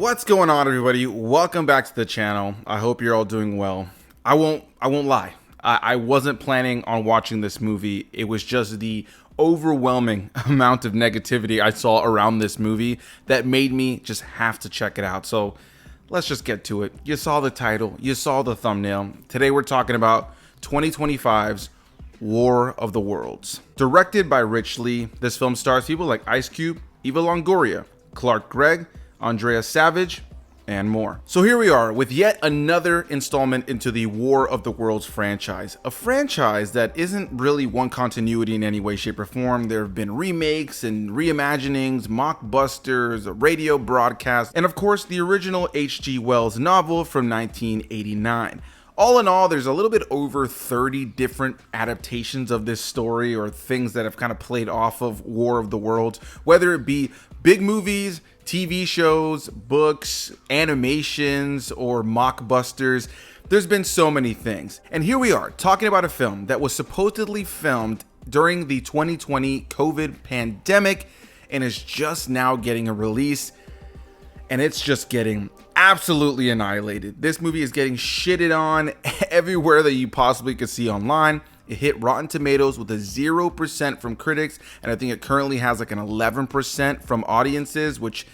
What's going on, everybody? Welcome back to the channel. I hope you're all doing well. I won't lie. I wasn't planning on watching this movie. It was just the overwhelming amount of negativity I saw around this movie that made me just have to check it out. So let's just get to it. You saw the title, you saw the thumbnail. Today we're talking about 2025's War of the Worlds. Directed by Rich Lee, this film stars people like Ice Cube, Eva Longoria, Clark Gregg, Andrea Savage, and more. So here we are with yet another installment into the War of the Worlds franchise. A franchise that isn't really one continuity in any way, shape, or form. There have been remakes and reimaginings, mockbusters, radio broadcasts, and of course the original H.G. Wells novel from 1989. All in all, there's a little bit over 30 different adaptations of this story or things that have kind of played off of War of the Worlds, whether it be big movies, TV shows, books, animations, or mockbusters. There's been so many things. And here we are talking about a film that was supposedly filmed during the 2020 COVID pandemic and is just now getting a release. And it's just getting absolutely annihilated. This movie is getting shitted on everywhere that you possibly could see online. It hit Rotten Tomatoes with a 0% from critics, and I think it currently has like an 11% from audiences, which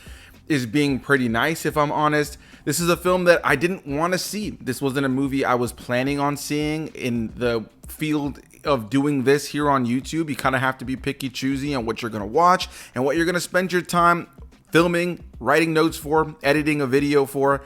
is being pretty nice if I'm honest. This is a film that I didn't want to see. This wasn't a movie I was planning on seeing. In the field of doing this here on YouTube, you kind of have to be picky choosy on what you're going to watch and what you're going to spend your time filming, writing notes for, editing a video for.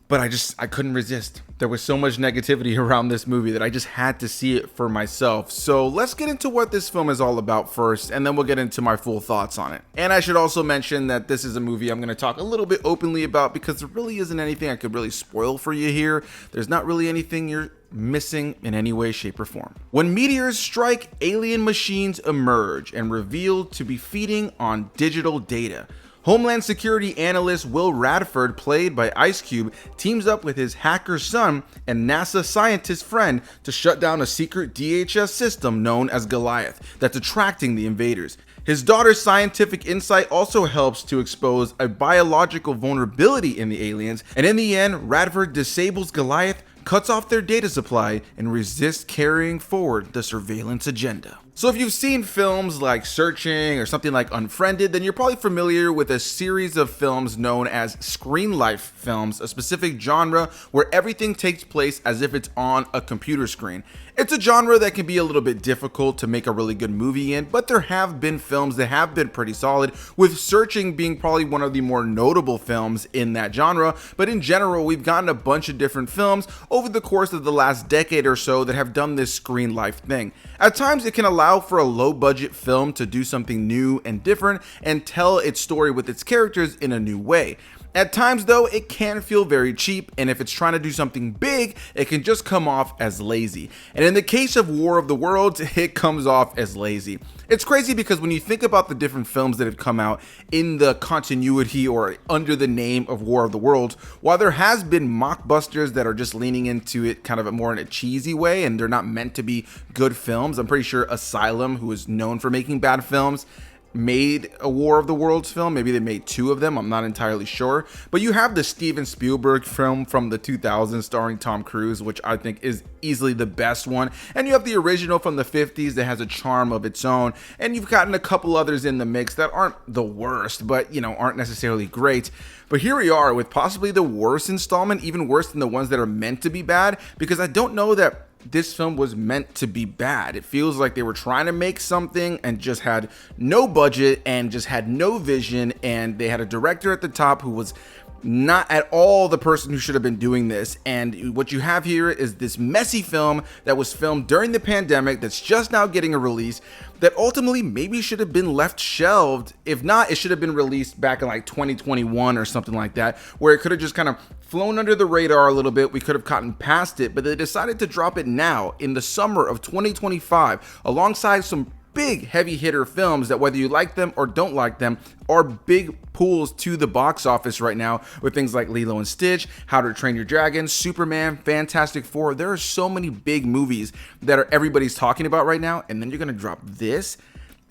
But I couldn't resist. There was so much negativity around this movie that I just had to see it for myself. So let's get into what this film is all about first, and then we'll get into my full thoughts on it. And I should also mention that this is a movie I'm going to talk a little bit openly about because there really isn't anything I could really spoil for you here. There's not really anything you're missing in any way, shape, or form. When meteors strike, alien machines emerge and revealed to be feeding on digital data. Homeland Security analyst Will Radford, played by Ice Cube, teams up with his hacker son and NASA scientist friend to shut down a secret DHS system known as Goliath that's attracting the invaders. His daughter's scientific insight also helps to expose a biological vulnerability in the aliens, and in the end, Radford disables Goliath, cuts off their data supply, and resists carrying forward the surveillance agenda. So if you've seen films like Searching or something like Unfriended, then you're probably familiar with a series of films known as screenlife films, a specific genre where everything takes place as if it's on a computer screen. It's a genre that can be a little bit difficult to make a really good movie in, but there have been films that have been pretty solid, with Searching being probably one of the more notable films in that genre. But in general, we've gotten a bunch of different films over the course of the last decade or so that have done this screenlife thing. At times, it can allow for a low-budget film to do something new and different and tell its story with its characters in a new way. At times, though, it can feel very cheap, and if it's trying to do something big, it can just come off as lazy. And in the case of War of the Worlds, it comes off as lazy. It's crazy because when you think about the different films that have come out in the continuity or under the name of War of the Worlds, while there has been mockbusters that are just leaning into it kind of more in a cheesy way, and they're not meant to be good films. I'm pretty sure Asylum, who is known for making bad films, made a War of the Worlds film. Maybe they made two of them, I'm not entirely sure. But you have the Steven Spielberg film from the 2000s starring Tom Cruise, which I think is easily the best one. And you have the original from the 50s that has a charm of its own. And you've gotten a couple others in the mix that aren't the worst, but aren't necessarily great. But here we are with possibly the worst installment, even worse than the ones that are meant to be bad, because I don't know that this film was meant to be bad. It feels like they were trying to make something and just had no budget and just had no vision, and they had a director at the top who was not at all the person who should have been doing this. And what you have here is this messy film that was filmed during the pandemic that's just now getting a release that ultimately maybe should have been left shelved. If not, it should have been released back in like 2021 or something like that, where it could have just kind of flown under the radar a little bit. We could have gotten past it, but they decided to drop it now in the summer of 2025 alongside some big heavy hitter films that, whether you like them or don't like them, are big pulls to the box office right now, with things like Lilo and Stitch, How to Train Your Dragon, Superman, Fantastic Four. There are so many big movies that everybody's talking about right now, and then you're gonna drop this.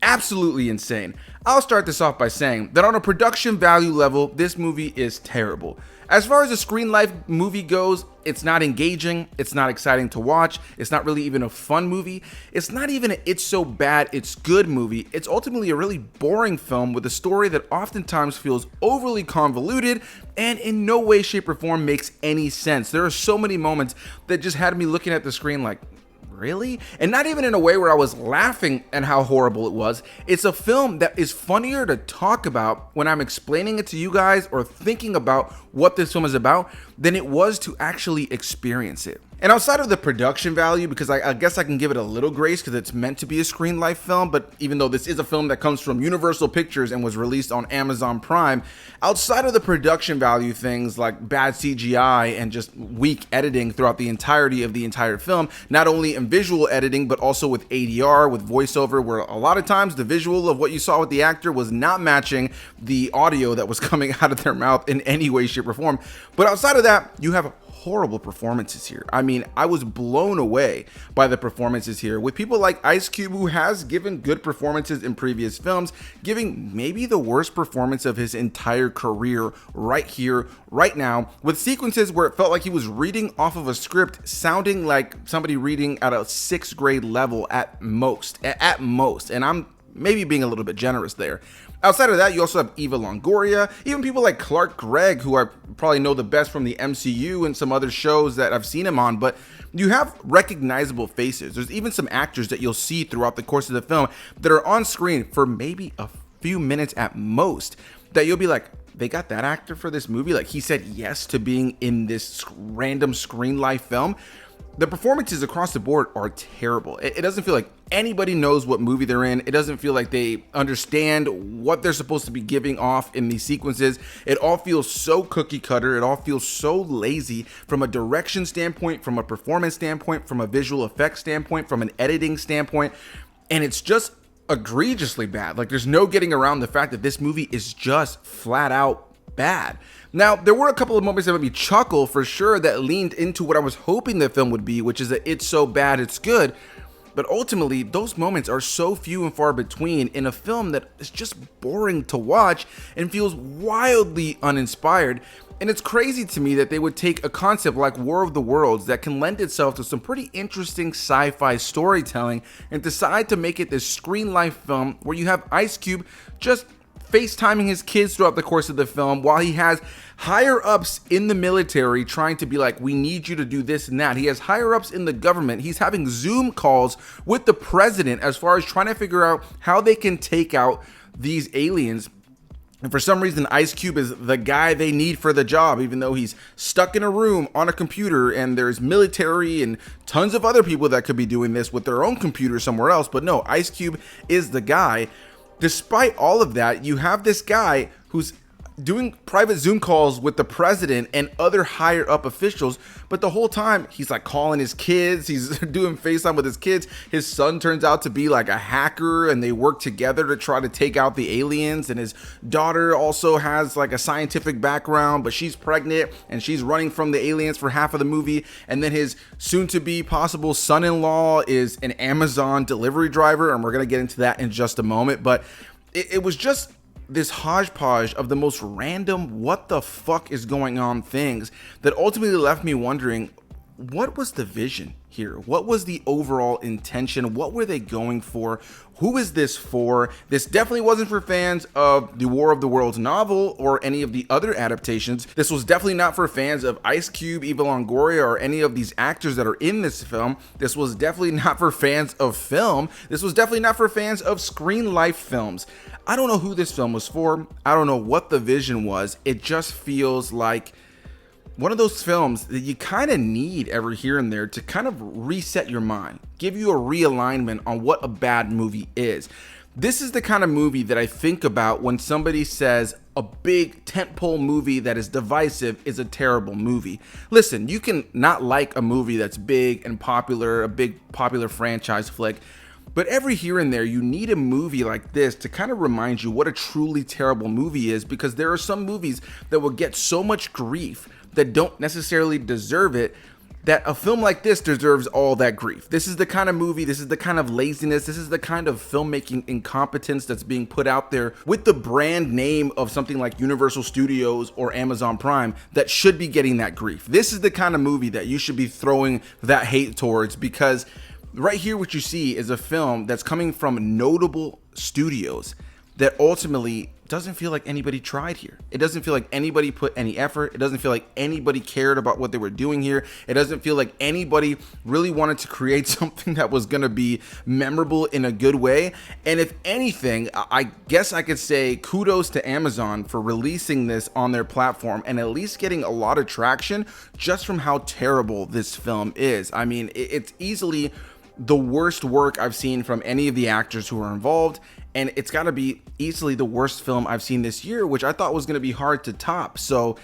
Absolutely insane. I'll start this off by saying that on a production value level, this movie is terrible. As far as a screen life movie goes, it's not engaging, it's not exciting to watch, it's not really even a fun movie, it's not even an it's so bad it's good movie, it's ultimately a really boring film with a story that oftentimes feels overly convoluted and in no way, shape, or form makes any sense. There are so many moments that just had me looking at the screen like, really? And not even in a way where I was laughing at how horrible it was. It's a film that is funnier to talk about when I'm explaining it to you guys or thinking about what this film is about than it was to actually experience it. And outside of the production value, because I guess I can give it a little grace because it's meant to be a screen life film, but even though this is a film that comes from Universal Pictures and was released on Amazon Prime, outside of the production value things like bad CGI and just weak editing throughout the entirety of the entire film, not only in visual editing, but also with ADR, with voiceover, where a lot of times the visual of what you saw with the actor was not matching the audio that was coming out of their mouth in any way, shape, or form. But outside of that, you have horrible performances here. I mean, I was blown away by the performances here with people like Ice Cube, who has given good performances in previous films, giving maybe the worst performance of his entire career right here, right now, with sequences where it felt like he was reading off of a script, sounding like somebody reading at a 6th grade level at most, and I'm maybe being a little bit generous there. Outside of that, you also have Eva Longoria, even people like Clark Gregg, who I probably know the best from the MCU and some other shows that I've seen him on, but you have recognizable faces. There's even some actors that you'll see throughout the course of the film that are on screen for maybe a few minutes at most, that you'll be like, they got that actor for this movie? Like, he said yes to being in this random screen life film. The performances across the board are terrible. It doesn't feel like anybody knows what movie they're in. It doesn't feel like they understand what they're supposed to be giving off in these sequences. It all feels so cookie cutter. It all feels so lazy from a direction standpoint, from a performance standpoint, from a visual effects standpoint, from an editing standpoint. And it's just egregiously bad. Like, there's no getting around the fact that this movie is just flat out bad. Now, there were a couple of moments that made me chuckle for sure that leaned into what I was hoping the film would be, which is that it's so bad it's good. But ultimately, those moments are so few and far between in a film that is just boring to watch and feels wildly uninspired. And it's crazy to me that they would take a concept like War of the Worlds that can lend itself to some pretty interesting sci-fi storytelling and decide to make it this screen life film where you have Ice Cube just FaceTiming his kids throughout the course of the film while he has higher ups in the military trying to be like, we need you to do this and that. He has higher ups in the government. He's having Zoom calls with the president as far as trying to figure out how they can take out these aliens. And for some reason, Ice Cube is the guy they need for the job, even though he's stuck in a room on a computer and there's military and tons of other people that could be doing this with their own computer somewhere else. But no, Ice Cube is the guy. Despite all of that, you have this guy who's doing private Zoom calls with the president and other higher up officials, but the whole time he's like calling his kids, he's doing FaceTime with his kids. His son turns out to be like a hacker and they work together to try to take out the aliens, and his daughter also has like a scientific background, but she's pregnant and she's running from the aliens for half of the movie. And then his soon to be possible son-in-law is an Amazon delivery driver, and we're gonna get into that in just a moment. But it was just this hodgepodge of the most random what the fuck is going on things that ultimately left me wondering, what was the vision here? What was the overall intention? What were they going for? Who is this for? This definitely wasn't for fans of the War of the Worlds novel or any of the other adaptations. This was definitely not for fans of Ice Cube, Eva Longoria, or any of these actors that are in this film. This was definitely not for fans of film. This was definitely not for fans of screen life films. I don't know who this film was for. I don't know what the vision was. It just feels like one of those films that you kind of need every here and there to kind of reset your mind, give you a realignment on what a bad movie is. This is the kind of movie that I think about when somebody says a big tentpole movie that is divisive is a terrible movie. Listen, you can not like a movie that's big and popular, a big popular franchise flick, but every here and there, you need a movie like this to kind of remind you what a truly terrible movie is, because there are some movies that will get so much grief that don't necessarily deserve it, that a film like this deserves all that grief. This is the kind of movie, this is the kind of laziness, this is the kind of filmmaking incompetence that's being put out there with the brand name of something like Universal Studios or Amazon Prime that should be getting that grief. This is the kind of movie that you should be throwing that hate towards, because right here what you see is a film that's coming from notable studios that ultimately doesn't feel like anybody tried here. It doesn't feel like anybody put any effort. It doesn't feel like anybody cared about what they were doing here. It doesn't feel like anybody really wanted to create something that was going to be memorable in a good way. And if anything, I guess I could say kudos to Amazon for releasing this on their platform and at least getting a lot of traction just from how terrible this film is. I mean, it's easily the worst work I've seen from any of the actors who are involved, and it's got to be easily the worst film I've seen this year, which I thought was going to be hard to top. So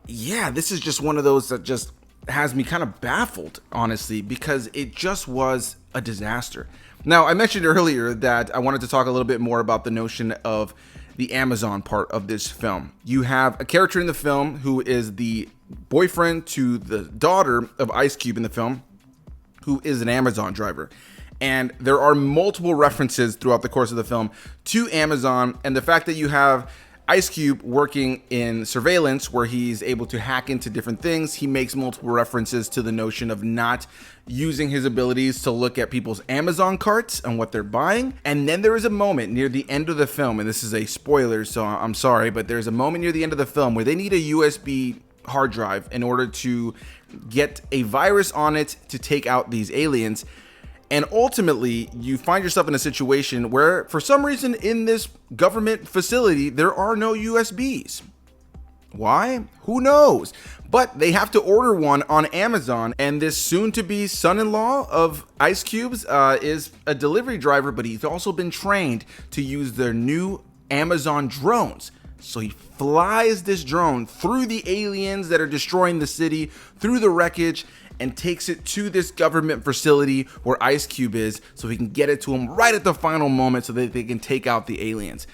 yeah, this is just one of those that just has me kind of baffled, honestly, because it just was a disaster. Now, I mentioned earlier that I wanted to talk a little bit more about the notion of the Amazon part of this film. You have a character in the film who is the boyfriend to the daughter of Ice Cube in the film, who is an Amazon driver. And there are multiple references throughout the course of the film to Amazon, and the fact that you have Ice Cube working in surveillance where he's able to hack into different things. He makes multiple references to the notion of not using his abilities to look at people's Amazon carts and what they're buying. And then there is a moment near the end of the film, and this is a spoiler, so I'm sorry, but there's a moment near the end of the film where they need a USB hard drive in order to get a virus on it to take out these aliens. And ultimately, you find yourself in a situation where, for some reason, in this government facility, there are no USBs. Why? Who knows? But they have to order one on Amazon, and this soon-to-be son-in-law of Ice Cube's is a delivery driver, but he's also been trained to use their new Amazon drones. So he flies this drone through the aliens that are destroying the city, through the wreckage, and takes it to this government facility where Ice Cube is, so he can get it to him right at the final moment so that they can take out the aliens.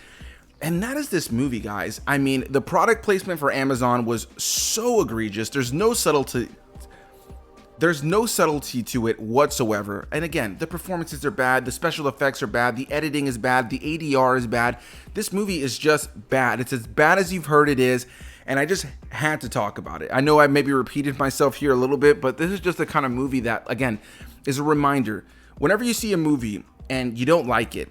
And that is this movie, guys. I mean, the product placement for Amazon was so egregious. There's no subtlety to it whatsoever. And again, the performances are bad, the special effects are bad, the editing is bad, the ADR is bad. This movie is just bad. It's as bad as you've heard it is, and I just had to talk about it. I know I maybe repeated myself here a little bit, but this is just the kind of movie that, again, is a reminder. Whenever you see a movie and you don't like it,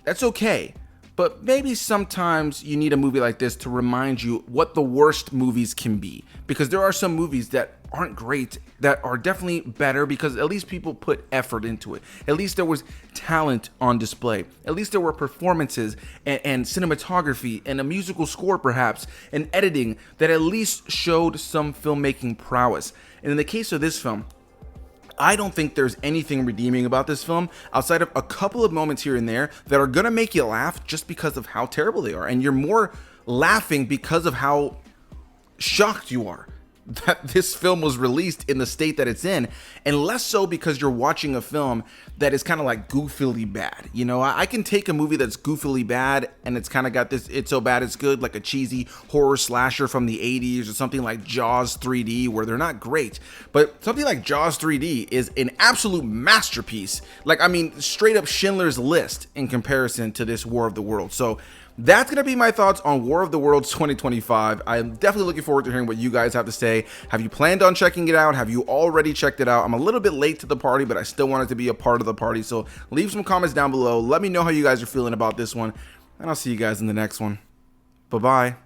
that's okay. But maybe sometimes you need a movie like this to remind you what the worst movies can be. Because there are some movies that aren't great, that are definitely better because at least people put effort into it. At least there was talent on display. At least there were performances and cinematography and a musical score perhaps, and editing that at least showed some filmmaking prowess. And in the case of this film, I don't think there's anything redeeming about this film outside of a couple of moments here and there that are gonna make you laugh just because of how terrible they are. And you're more laughing because of how shocked you are that this film was released in the state that it's in, and less so because you're watching a film that is kind of like goofily bad. You know, I can take a movie that's goofily bad and it's kind of got this it's so bad it's good, like a cheesy horror slasher from the 80s or something like Jaws 3D, where they're not great. But something like Jaws 3D is an absolute masterpiece. Like, I mean, straight up Schindler's List in comparison to this War of the Worlds. So that's going to be my thoughts on War of the Worlds 2025. I'm definitely looking forward to hearing what you guys have to say. Have you planned on checking it out? Have you already checked it out? I'm a little bit late to the party, but I still wanted to be a part of the party. So leave some comments down below. Let me know how you guys are feeling about this one, and I'll see you guys in the next one. Bye-bye.